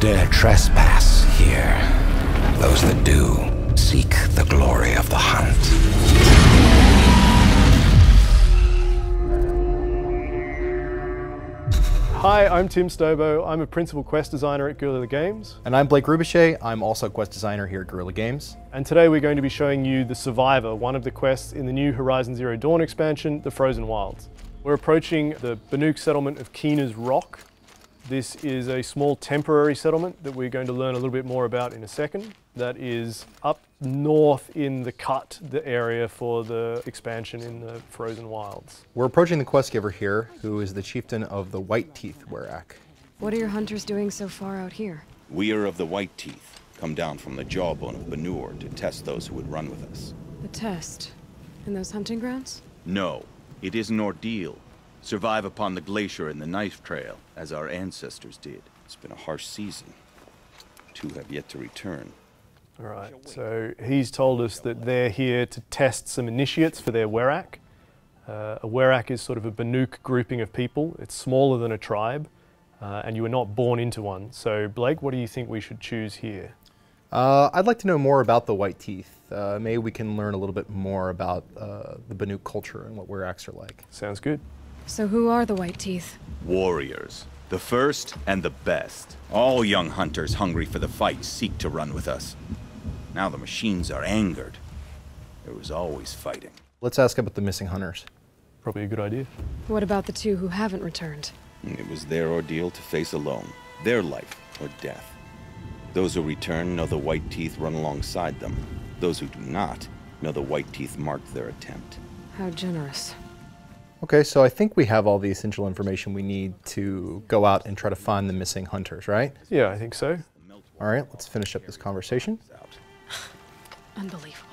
dare trespass here. Those that do seek the glory of the hunt. Hi, I'm Tim Stobo. I'm a principal quest designer at Guerrilla Games. And I'm Blake Rubichet. I'm also a quest designer here at Guerrilla Games. And today we're going to be showing you The Survivor, one of the quests in the new Horizon Zero Dawn expansion, The Frozen Wilds. We're approaching the Banuk settlement of Keena's Rock. This is a small temporary settlement that we're going to learn a little bit more about in a second. That is up north in the cut, the area for the expansion in the Frozen Wilds. We're approaching the quest giver here, who is the chieftain of the White Teeth Werak. What are your hunters doing so far out here? We are of the White Teeth, come down from the jawbone of Banur to test those who would run with us. The test? In those hunting grounds? No, it is an ordeal. Survive upon the glacier and the knife trail, as our ancestors did. It's been a harsh season. Two have yet to return. All right, so he's told us that they're here to test some initiates for their Werak. A Werak is sort of a Banuk grouping of people. It's smaller than a tribe, and you were not born into one. So Blake, what do you think we should choose here? I'd like to know more about the White Teeth. Maybe we can learn a little bit more about the Banuk culture and what Weraks are like. Sounds good. So who are the White Teeth? Warriors. The first and the best. All young hunters hungry for the fight seek to run with us. Now the machines are angered. There was always fighting. Let's ask about the missing hunters. Probably a good idea. What about the two who haven't returned? It was their ordeal to face alone. Their life or death. Those who return know the White Teeth run alongside them. Those who do not know the White Teeth marked their attempt. How generous. Okay, so I think we have all the essential information we need to go out and try to find the missing hunters, right? Yeah, I think so. All right, let's finish up this conversation. Unbelievable.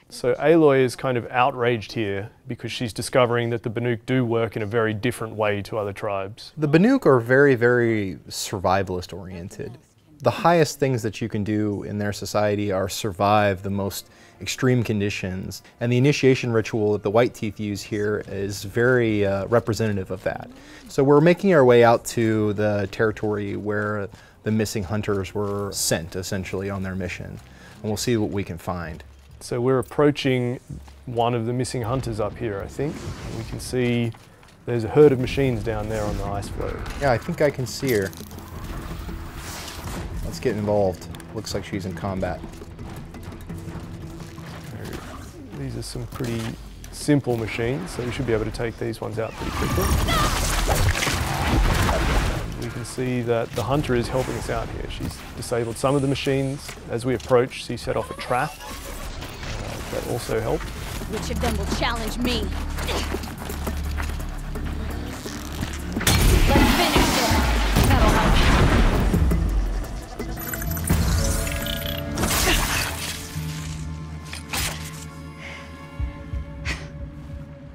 So Aloy is kind of outraged here because she's discovering that the Banuk do work in a very different way to other tribes. The Banuk are very, very survivalist oriented. The highest things that you can do in their society are survive the most extreme conditions, and the initiation ritual that the White Teeth use here is very representative of that. So we're making our way out to the territory where the missing hunters were sent, essentially, on their mission, and we'll see what we can find. So we're approaching one of the missing hunters up here, I think. We can see there's a herd of machines down there on the ice floe. Yeah, I think I can see her. Let's get involved. Looks like she's in combat. These are some pretty simple machines, so we should be able to take these ones out pretty quickly. We can see that the hunter is helping us out here. She's disabled some of the machines. As we approach, she set off a trap. That also helped. Which of them will challenge me? Let's finish this. That'll help.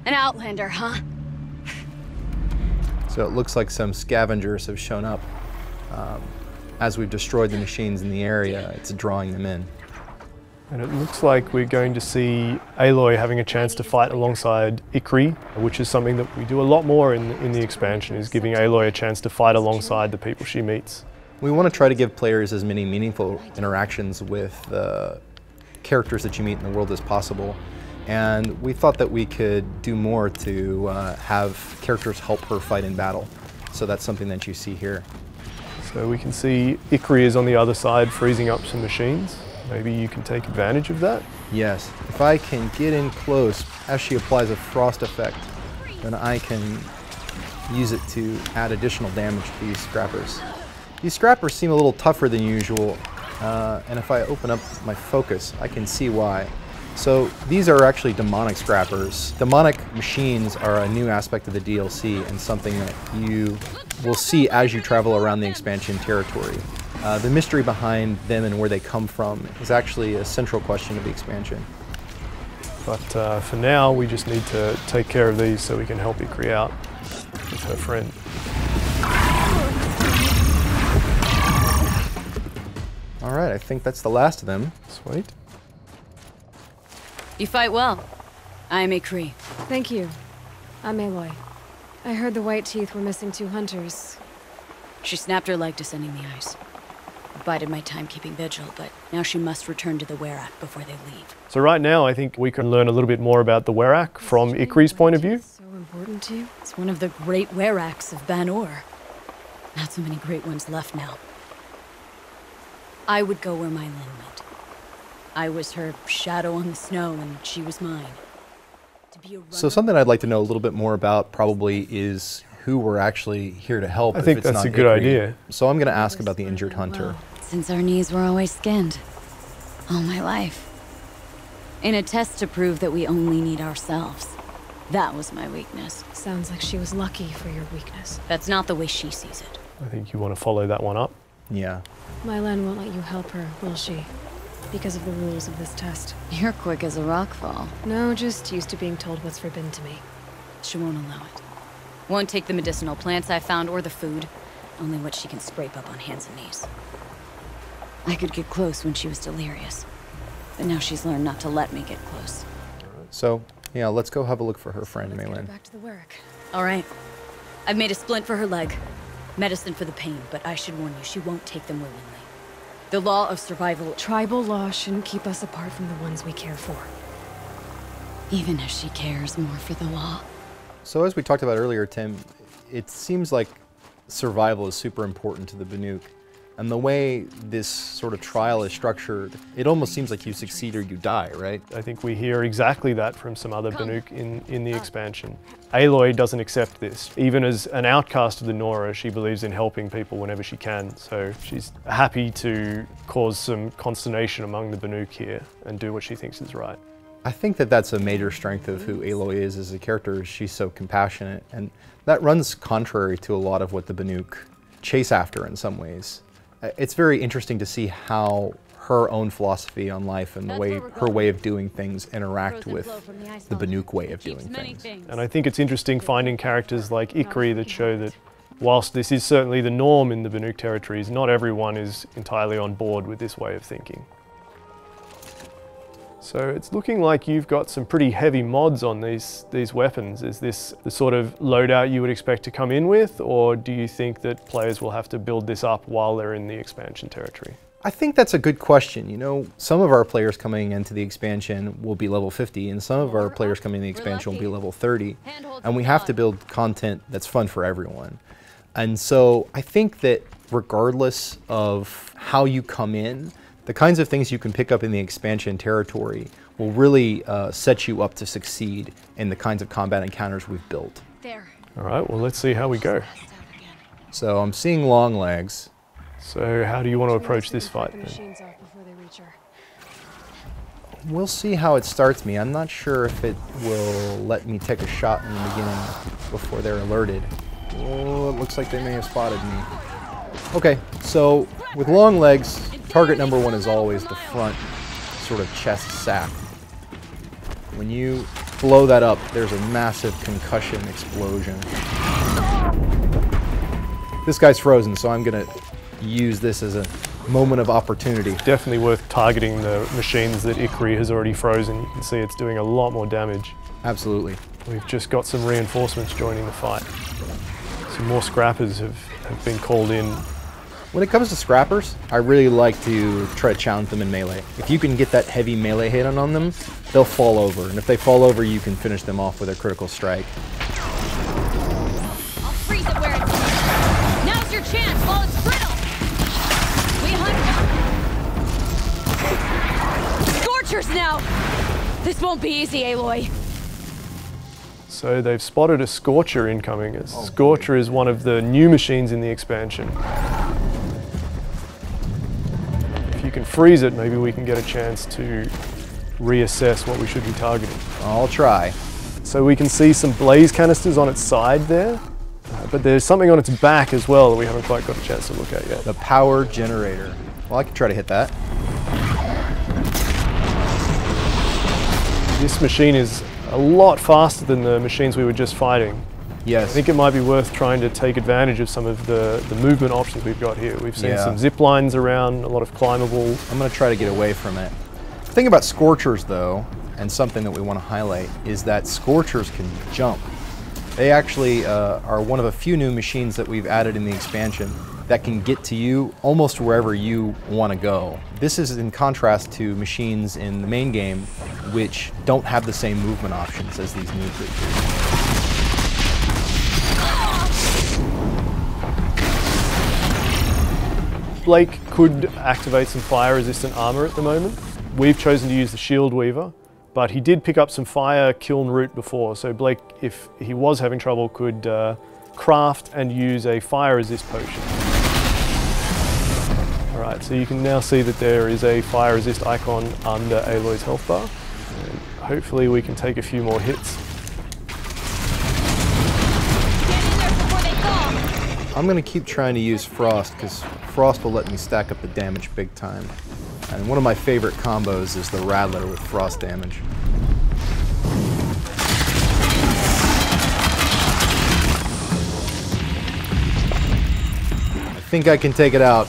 An outlander, huh? So it looks like some scavengers have shown up. As we've destroyed the machines in the area, it's drawing them in. And it looks like we're going to see Aloy having a chance to fight alongside Ikri, which is something that we do a lot more in the expansion, is giving Aloy a chance to fight alongside the people she meets. We want to try to give players as many meaningful interactions with the characters that you meet in the world as possible. And we thought that we could do more to have characters help her fight in battle. So that's something that you see here. So we can see Ikri is on the other side freezing up some machines. Maybe you can take advantage of that? Yes. If I can get in close as she applies a frost effect, then I can use it to add additional damage to these scrappers. These scrappers seem a little tougher than usual, and if I open up my focus, I can see why. So these are actually demonic scrappers. Demonic machines are a new aspect of the DLC and something that you will see as you travel around the expansion territory. The mystery behind them and where they come from is actually a central question of the expansion. But for now, we just need to take care of these so we can help Ikri out with her friend. All right, I think that's the last of them. Sweet. You fight well. I am Ikri. Thank you. I'm Aloy. I heard the White Teeth were missing 2 hunters. She snapped her leg descending the ice. I bided my time keeping vigil, but now she must return to the Werak before they leave. So right now, I think we can learn a little bit more about the Werak from Ikri's point of view. So important to you? It's one of the great Weraks of Ban-Or. Not so many great ones left now. I would go where my Lin went. I was her shadow on the snow, and she was mine. To be a So something I'd like to know a little bit more about probably is who we're actually here to help. I if think it's that's not a good Ikri. idea. So I'm going to ask about the injured hunter. Since our knees were always skinned. All my life. In a test to prove that we only need ourselves. That was my weakness. Sounds like she was lucky for your weakness. That's not the way she sees it. I think you want to follow that one up. Yeah. Mylan won't let you help her, will she? Because of the rules of this test. You're quick as a rock fall. No, just used to being told what's forbidden to me. She won't allow it. Won't take the medicinal plants I found or the food. Only what she can scrape up on hands and knees. I could get close when she was delirious. But now she's learned not to let me get close. So, yeah, let's go have a look for her friend, Let's get her Maylin. back to the Werak. All right. I've made a splint for her leg. Medicine for the pain, but I should warn you, she won't take them willingly. The law of survival, Tribal law shouldn't keep us apart from the ones we care for. even if she cares more for the law. So as we talked about earlier, Tim, it seems like survival is super important to the Banuk. And the way this sort of trial is structured, it almost seems like you succeed or you die, right? I think we hear exactly that from some other Banuk in the expansion. Aloy doesn't accept this. Even as an outcast of the Nora, she believes in helping people whenever she can. So she's happy to cause some consternation among the Banuk here and do what she thinks is right. I think that that's a major strength of who Aloy is as a character. She's so compassionate, and that runs contrary to a lot of what the Banuk chase after in some ways. It's very interesting to see how her own philosophy on life and the way her way of doing things interact with the Banuk way of doing things. And I think it's interesting finding characters like Ikri that show that whilst this is certainly the norm in the Banuk territories, not everyone is entirely on board with this way of thinking. So it's looking like you've got some pretty heavy mods on these weapons. Is this the sort of loadout you would expect to come in with, or do you think that players will have to build this up while they're in the expansion territory? I think that's a good question. You know, some of our players coming into the expansion will be level 50, and some of our players coming in the expansion will be level 30, and we have to build content that's fun for everyone. And so I think that regardless of how you come in, the kinds of things you can pick up in the expansion territory will really set you up to succeed in the kinds of combat encounters we've built. There. All right, well, let's see how we go. So I'm seeing long legs. So how do you want to approach this fight The then? machines off before they reach her. We'll see how it starts me. I'm not sure if it will let me take a shot in the beginning before they're alerted. Oh, it looks like they may have spotted me. Okay, so with long legs, target number one is always the front sort of chest sack. When you blow that up, there's a massive concussion explosion. This guy's frozen, so I'm gonna use this as a moment of opportunity. Definitely worth targeting the machines that Ikri has already frozen. You can see it's doing a lot more damage. Absolutely. We've just got some reinforcements joining the fight. Some more scrappers have been called in. When it comes to scrappers, I really like to try to challenge them in melee. If you can get that heavy melee hit on them, they'll fall over. And if they fall over, you can finish them off with a critical strike. I'll freeze it where it's at. Now's your chance while it's brittle. We hunt. Scorchers now. This won't be easy, Aloy. So they've spotted a Scorcher incoming. A Scorcher is one of the new machines in the expansion. If you can freeze it, maybe we can get a chance to reassess what we should be targeting. I'll try. So we can see some blaze canisters on its side there, but there's something on its back as well that we haven't quite got a chance to look at yet. The power generator. Well, I can try to hit that. This machine is a lot faster than the machines we were just fighting. Yes. I think it might be worth trying to take advantage of some of the movement options we've got here. We've seen Yeah. some zip lines around, a lot of climbable. I'm going to try to get away from it. The thing about Scorchers, though, and something that we want to highlight, is that Scorchers can jump. They actually are one of a few new machines that we've added in the expansion that can get to you almost wherever you want to go. This is in contrast to machines in the main game which don't have the same movement options as these new creatures. Blake could activate some fire-resistant armor at the moment. We've chosen to use the Shield Weaver, but he did pick up some fire kiln root before, so Blake, if he was having trouble, could craft and use a fire resist potion. Alright, so you can now see that there is a fire resist icon under Aloy's health bar. And hopefully we can take a few more hits. I'm going to keep trying to use Frost, because Frost will let me stack up the damage big time. And one of my favorite combos is the Rattler with Frost damage. I think I can take it out.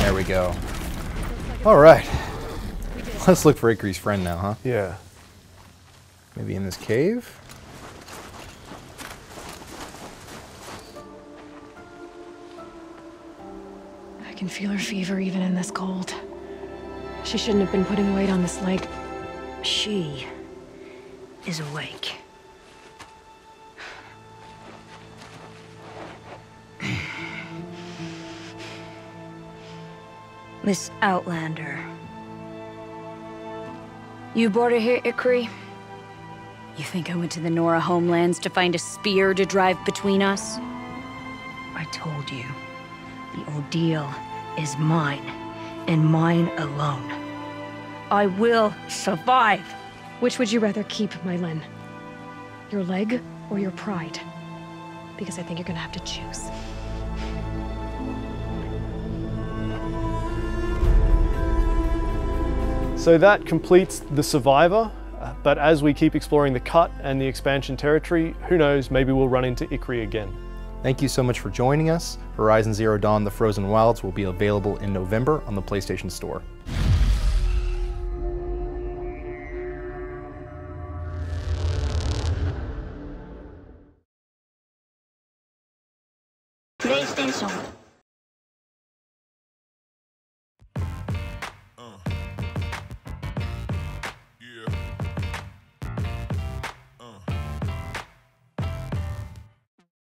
There we go. Alright. Let's look for Ikri's friend now, huh? Yeah. Maybe in this cave? I can feel her fever even in this cold. She shouldn't have been putting weight on this leg. She is awake. Miss Outlander. You brought her here, Ikri? You think I went to the Nora homelands to find a spear to drive between us? I told you. The ordeal is mine, and mine alone. I will survive. Which would you rather keep, Mylin? Your leg or your pride? Because I think you're gonna have to choose. So that completes the Survivor, but as we keep exploring the Cut and the expansion territory, who knows, maybe we'll run into Ikri again. Thank you so much for joining us. Horizon Zero Dawn: The Frozen Wilds will be available in November on the PlayStation Store.